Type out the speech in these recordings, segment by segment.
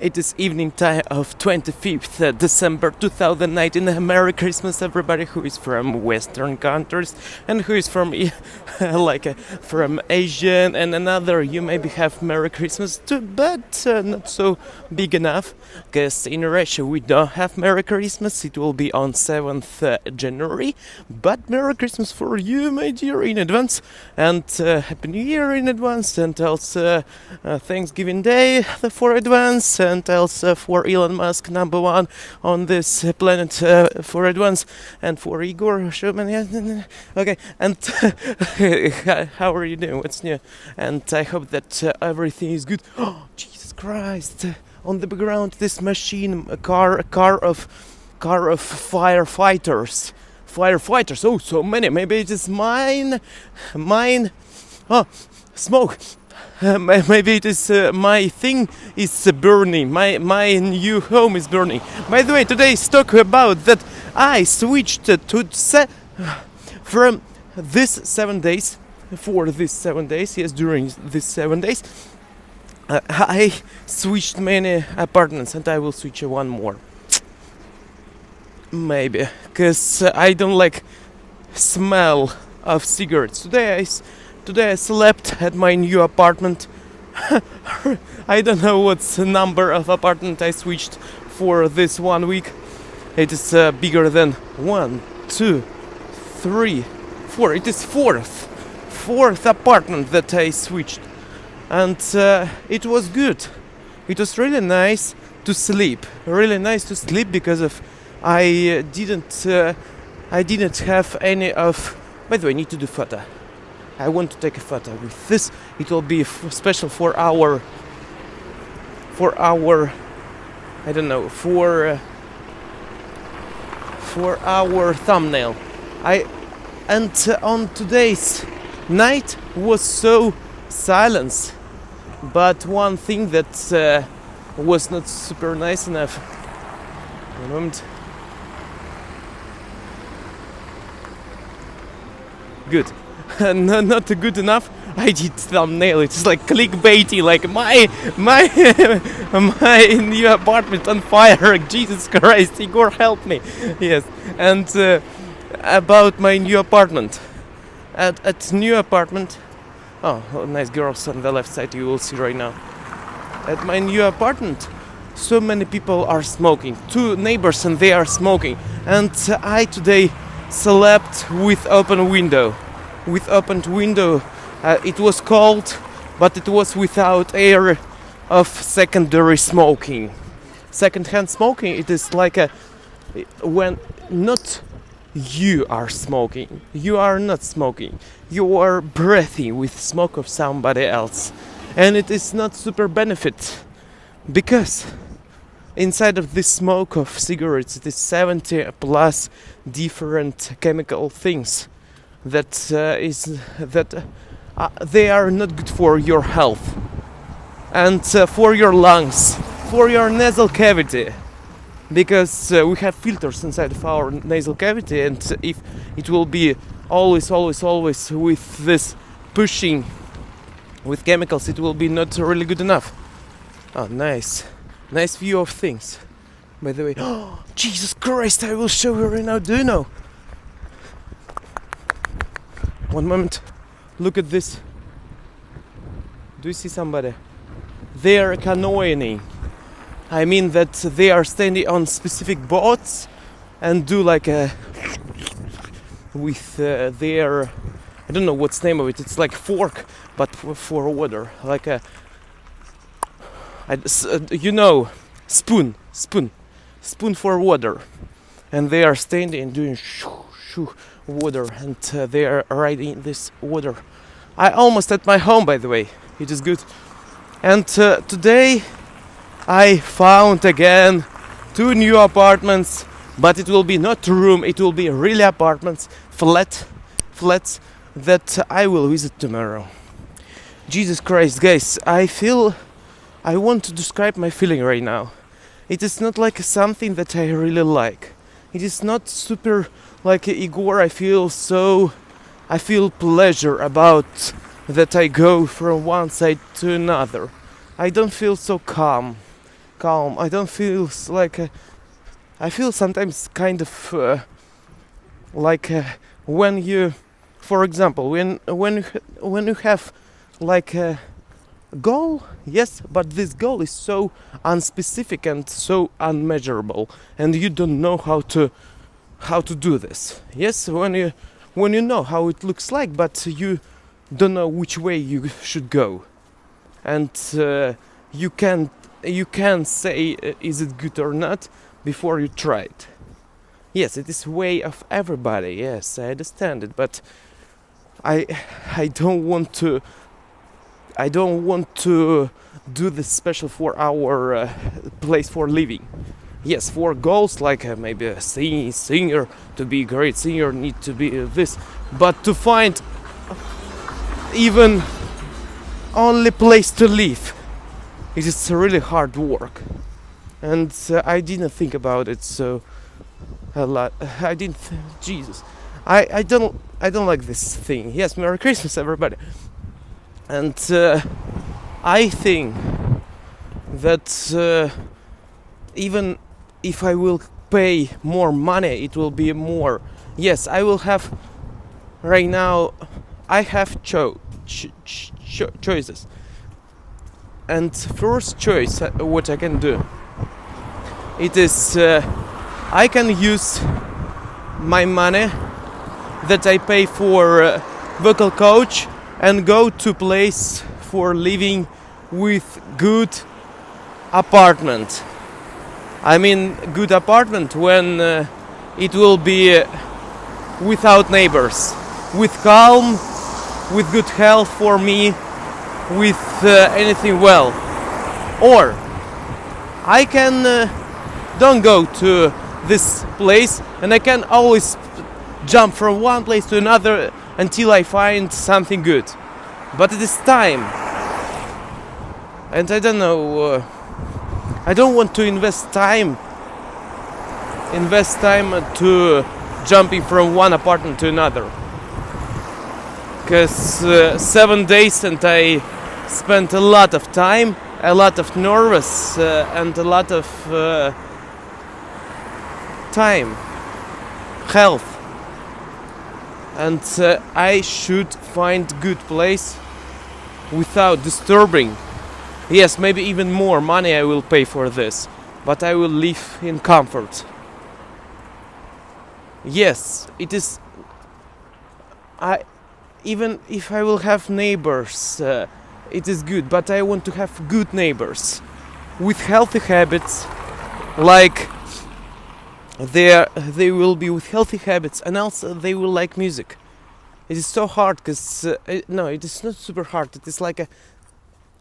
It is evening time of 25th December 2019. Merry Christmas, everybody who is from Western countries and who is from from Asia and another. You maybe have Merry Christmas too, but not so big enough. Because in Russia we don't have Merry Christmas. It will be on 7th January. But Merry Christmas for you, my dear, in advance, and Happy New Year in advance, and also Thanksgiving Day for advance, and also for Elon Musk, number one on this planet, for advance, and for Igor Shulman. Okay, and how are you doing? What's new? And I hope that everything is good. Oh, Jesus Christ! On the background, this machine, a car of firefighters. Firefighters. Oh, so many. Maybe it is mine. Oh, smoke. Maybe it is my thing is burning. My new home is burning. By the way, today's talk about that I switched from this 7 days for this 7 days. Yes, during these 7 days, I switched many apartments, and I will switch one more. Maybe, cause I don't like smell of cigarettes. Today I slept at my new apartment. I don't know what's the number of apartment I switched for this 1 week. It is bigger than 1, 2, 3, 4. It is fourth apartment that I switched, and it was good. It was really nice to sleep. Really nice to sleep because of I didn't have any of. By the way, I need to do photo. I want to take a photo with this. It will be special for our. I don't know, for our thumbnail. And on today's night was so silence, but one thing that was not super nice enough. One moment. Good. Not good enough. I did thumbnail. It's like clickbaity, like my new apartment on fire. Jesus Christ, Igor, help me. Yes, and about my new apartment. At new apartment. Oh, nice girls on the left side. You will see right now. At my new apartment, so many people are smoking. 2 neighbors and they are smoking. And I today slept with open window. It was cold, but it was without air of secondary smoking. Second-hand smoking, it is like when not you are smoking, you are not smoking, you are breathing with smoke of somebody else, and it is not super benefit because inside of this smoke of cigarettes it is 70 plus different chemical things that they are not good for your health and for your lungs, for your nasal cavity, because we have filters inside of our nasal cavity, and if it will be always with this pushing with chemicals, it will be not really good enough. Oh, nice view of things, by the way. Oh, Jesus Christ, I will show you right now. Do you know? One moment. Look at this. Do you see somebody? They are canoeing. I mean that they are standing on specific boats and do like a with their, I don't know what's the name of it. It's like fork, but for water, like a spoon for water, and they are standing and doing water, and they are riding this water. I almost at my home, by the way. It is good. And today I found again 2 new apartments, but it will be not room, it will be really apartments, flats that I will visit tomorrow. Jesus Christ, guys, I want to describe my feeling right now. It is not like something that I really like. It is not super like Igor. I feel pleasure about that I go from one side to another. I don't feel so calm. calm. I don't feel like I feel sometimes kind of like when you, for example, when you have like a goal, yes, but this goal is so unspecific and so unmeasurable, and you don't know how to do this. Yes, when you know how it looks like, but you don't know which way you should go, and you can say is it good or not before you try it. Yes, it is way of everybody. Yes, I understand it, but I I don't want to do this special for our place for living. Yes, for goals like maybe a singer, to be a great singer, need to be this, but to find even only place to live, it is really hard work, and I didn't think about it so a lot. I didn't. Jesus, I don't like this thing. Yes, Merry Christmas, everybody, and I think that even if I will pay more money, it will be more. Yes, I will have. Right now, I have choices, and first choice, what I can do, it is I can use my money that I pay for vocal coach and go to place for living with good apartment. I mean good apartment when it will be without neighbors, with calm, with good health for me, with anything well. Or I can don't go to this place, and I can always jump from one place to another until I find something good. But it is time, and I don't know. I don't want to invest time to jumping from one apartment to another. Because 7 days, and I spent a lot of time, a lot of nervous, and a lot of time, health, and I should find good place without disturbing. Yes, maybe even more money I will pay for this, but I will live in comfort. Yes, it is. Even if I will have neighbors, it is good, but I want to have good neighbors with healthy habits, like they will be with healthy habits, and also they will like music. It is so hard because no, it is not super hard. It is like a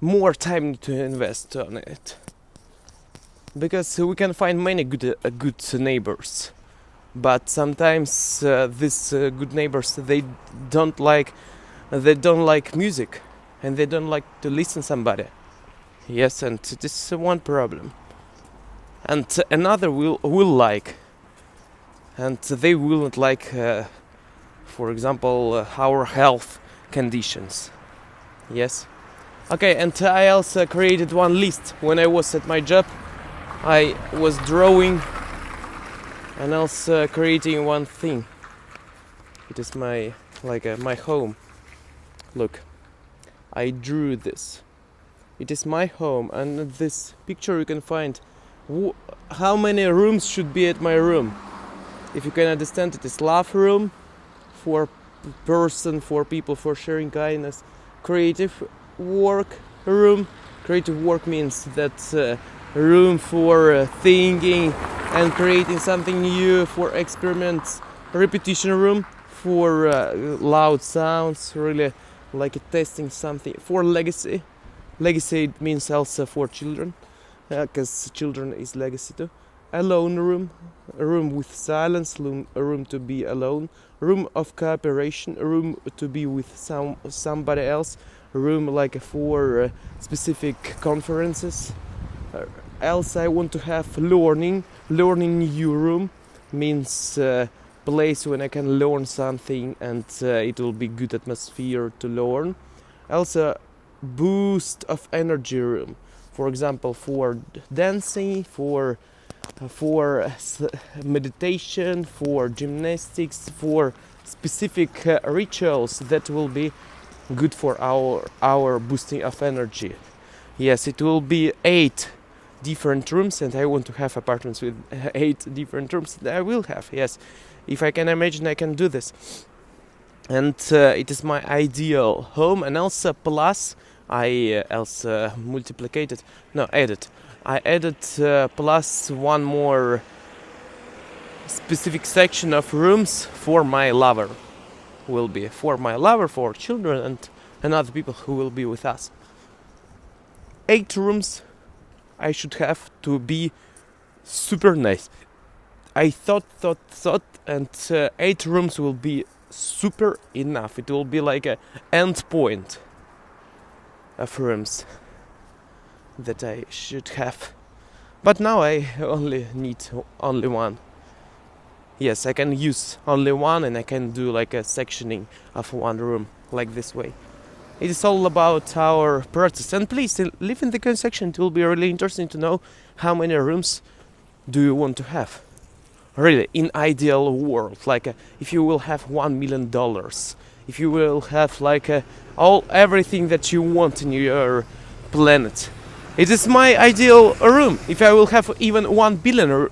more time to invest on it, because we can find many good neighbors, but sometimes these good neighbors, they don't like music, and they don't like to listen somebody. Yes, and it is one problem, and another will like, and they will not like for example our health conditions. Yes. Okay, and I also created one list when I was at my job. I was drawing and also creating one thing. It is my my home. Look, I drew this. It is my home, and this picture you can find how many rooms should be at my room. If you can understand, it is love room for person, for people, for sharing kindness. Creative work room. Creative work means that room for thinking and creating something new, for experiments. Repetition room for loud sounds, really like testing something. For legacy. Legacy means also for children, because children is legacy too. Alone room, a room with silence, a room to be alone, room of cooperation, a room to be with somebody else, a room like for specific conferences. Else I want to have learning new room, means place when I can learn something, and it will be good atmosphere to learn. Also boost of energy room, for example, for dancing, for meditation, for gymnastics, for specific rituals that will be good for our boosting of energy. Yes, it will be 8 different rooms, and I want to have apartments with 8 different rooms. I will have, yes. If I can imagine, I can do this. And it is my ideal home. And also plus I also multiplicated, no, added. I added plus one more specific section of rooms for my lover. Will be for my lover, for children, and other people who will be with us. 8 rooms I should have to be super nice. I thought, and 8 rooms will be super enough. It will be like a end point of rooms that I should have. But now I only need only one. Yes, I can use only one, and I can do like a sectioning of one room like this way. It is all about our process. And please leave in the comment section. It will be really interesting to know how many rooms do you want to have. Really, in ideal world, like if you will have $1 million, if you will have like everything that you want in your planet. It is my ideal room. If I will have even $1 billion,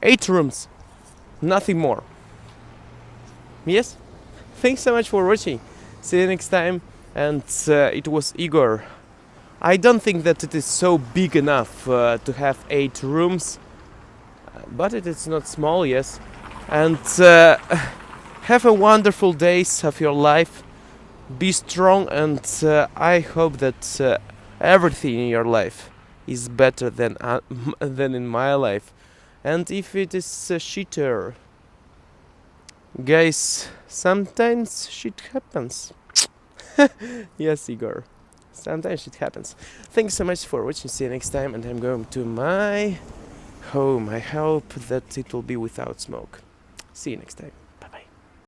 8 rooms, nothing more. Yes, thanks so much for watching. See you next time. And it was Igor. I don't think that it is so big enough to have 8 rooms, but it is not small, yes. And have a wonderful days of your life. Be strong, and I hope that everything in your life is better than in my life. And if it is a shitter, guys, sometimes shit happens. Yes, Igor. Sometimes it happens. Thanks so much for watching. See you next time. And I'm going to my home. I hope that it will be without smoke. See you next time.